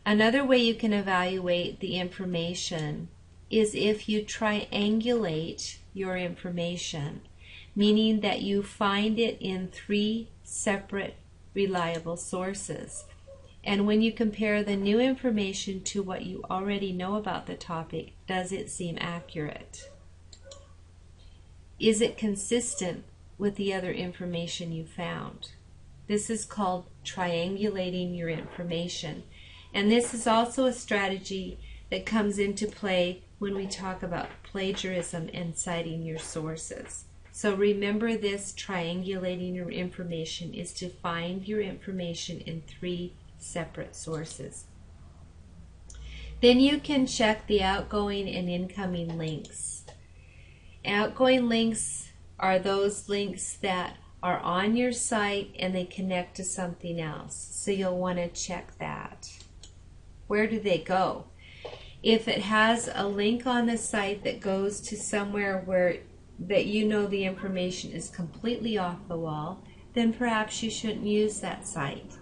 Another way you can evaluate the information is if you triangulate your information, meaning that you find it in 3 separate reliable sources. And when you compare the new information to what you already know about the topic, does it seem accurate? Is it consistent with the other information you found? This is called triangulating your information. And this is also a strategy that comes into play when we talk about plagiarism and citing your sources. So remember this, triangulating your information is to find your information in 3 separate sources. Then you can check the outgoing and incoming links. Outgoing links are those links that are on your site and they connect to something else. So you'll want to check that. Where do they go? If it has a link on the site that goes to somewhere where that you know the information is completely off the wall, then perhaps you shouldn't use that site.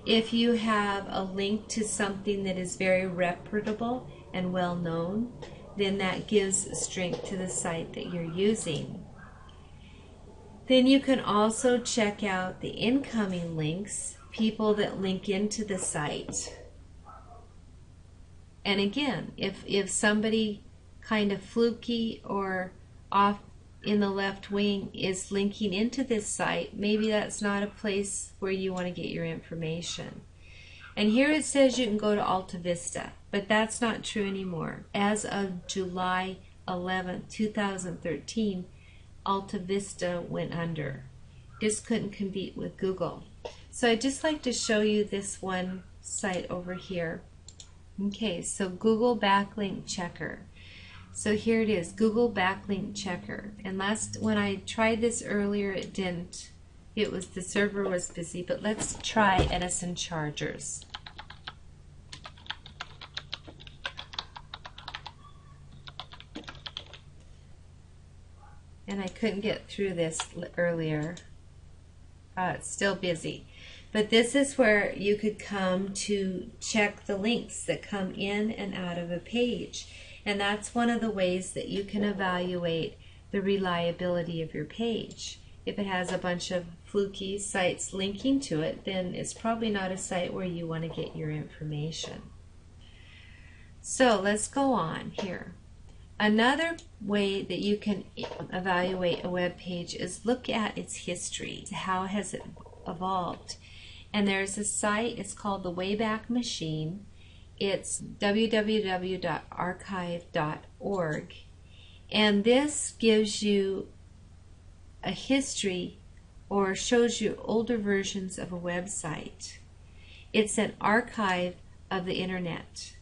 If you have a link to something that is very reputable and well known, then that gives strength to the site that you're using. Then you can also check out the incoming links, people that link into the site. And again, if somebody kind of fluky or off in the left wing is linking into this site, maybe that's not a place where you want to get your information. And here it says you can go to AltaVista, but that's not true anymore. As of July 11, 2013, AltaVista went under. Just couldn't compete with Google. So I'd just like to show you this one site over here. Okay, so Google Backlink Checker. So here it is, Google Backlink Checker. And when I tried this earlier, it didn't. The server was busy, but let's try Edison chargers. And I couldn't get through this earlier. It's still busy. But this is where you could come to check the links that come in and out of a page. And that's one of the ways that you can evaluate the reliability of your page. If it has a bunch of fluky sites linking to it, then it's probably not a site where you want to get your information. So let's go on here. Another way that you can evaluate a web page is look at its history. How has it evolved? And there's a site, it's called the Wayback Machine. It's www.archive.org. And this gives you a history or shows you older versions of a website. It's an archive of the internet.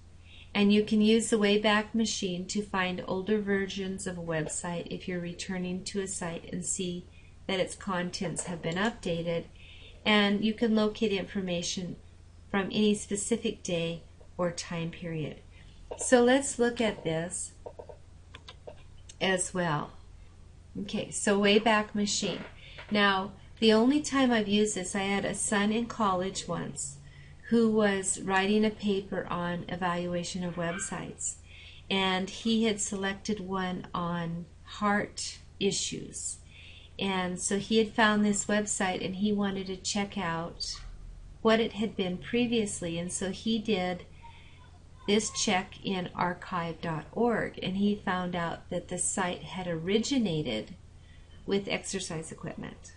And you can use the Wayback Machine to find older versions of a website if you're returning to a site and see that its contents have been updated. And you can locate information from any specific day or time period. So let's look at this as well. Okay, so Wayback Machine. Now, the only time I've used this, I had a son in college once who was writing a paper on evaluation of websites. And he had selected one on heart issues. And so he had found this website and he wanted to check out what it had been previously. And so he did this check in archive.org, and he found out that the site had originated with exercise equipment.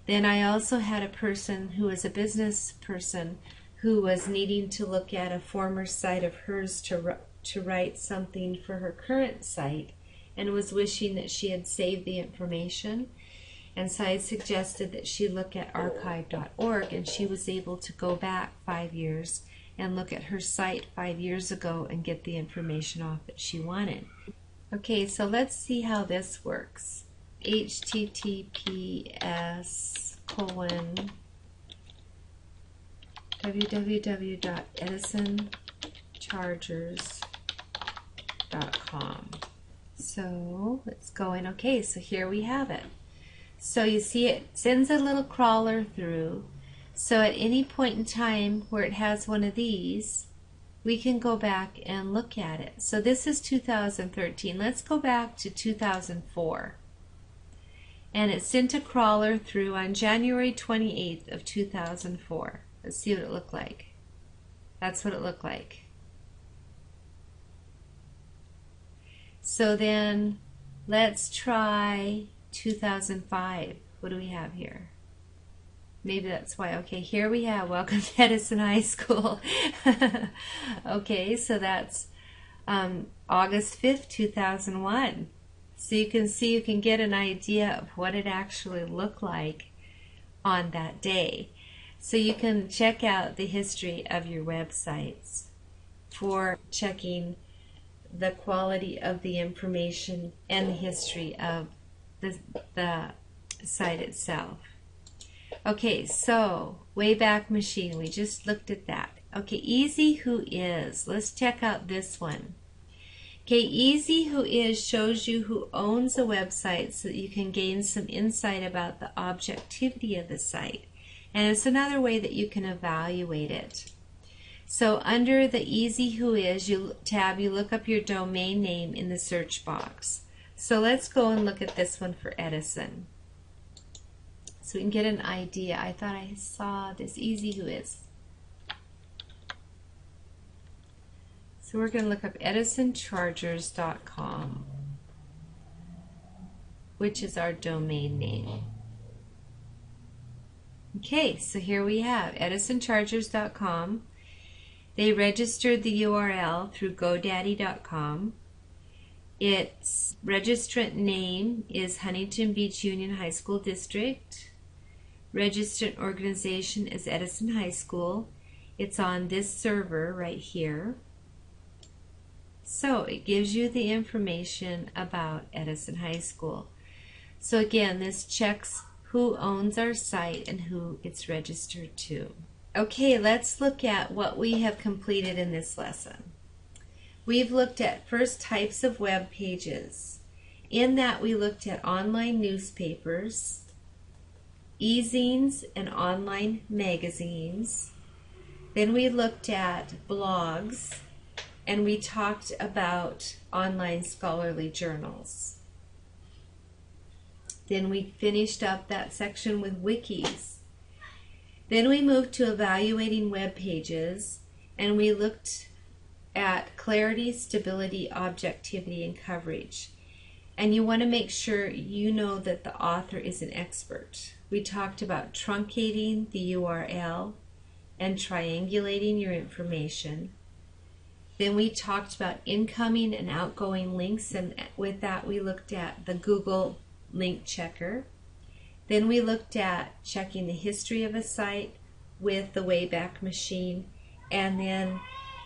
Then I also had a person who was a business person who was needing to look at a former site of hers to write something for her current site, and was wishing that she had saved the information. And so I suggested that she look at archive.org, and she was able to go back 5 years and look at her site 5 years ago and get the information off that she wanted. Okay, so let's see how this works. https://www.edisonchargers.com. So let's go in. Okay, so here we have it. So you see it sends a little crawler through. So at any point in time where it has one of these, we can go back and look at it. So this is 2013. Let's go back to 2004. And it sent a crawler through on January 28th of 2004. Let's see what it looked like. That's what it looked like. So then let's try 2005. What do we have here? Maybe that's why. Okay, here we have Welcome to Edison High School. Okay, so that's August 5th, 2001. So you can see, you can get an idea of what it actually looked like on that day. So you can check out the history of your websites for checking the quality of the information and the history of the site itself. Okay, so Wayback Machine, we just looked at that. Okay, Easy Who Is. Let's check out this one. Okay, Easy Who Is shows you who owns a website so that you can gain some insight about the objectivity of the site. And it's another way that you can evaluate it. So under the Easy Who Is tab, you look up your domain name in the search box. So let's go and look at this one for Edison, so we can get an idea. I thought I saw this Easy Who Is. So we're going to look up edisonchargers.com, which is our domain name. Okay, so here we have edisonchargers.com. They registered the URL through GoDaddy.com. Its registrant name is Huntington Beach Union High School District. Registrant organization is Edison High School. It's on this server right here. So it gives you the information about Edison High School. So again, this checks who owns our site and who it's registered to. Okay, let's look at what we have completed in this lesson. We've looked at first types of web pages. In that we looked at online newspapers, e-zines and online magazines. Then we looked at blogs, and we talked about online scholarly journals. Then we finished up that section with wikis. Then we moved to evaluating web pages, and we looked at clarity, stability, objectivity, and coverage. And you want to make sure you know that the author is an expert. We talked about truncating the URL and triangulating your information. Then we talked about incoming and outgoing links, and with that we looked at the Google Link Checker. Then we looked at checking the history of a site with the Wayback Machine, and then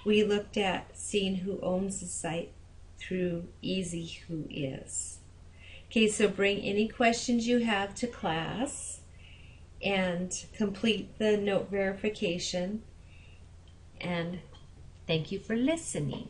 we looked at seeing who owns the site through Easy Who Is. Okay, so bring any questions you have to class and complete the note verification, and thank you for listening.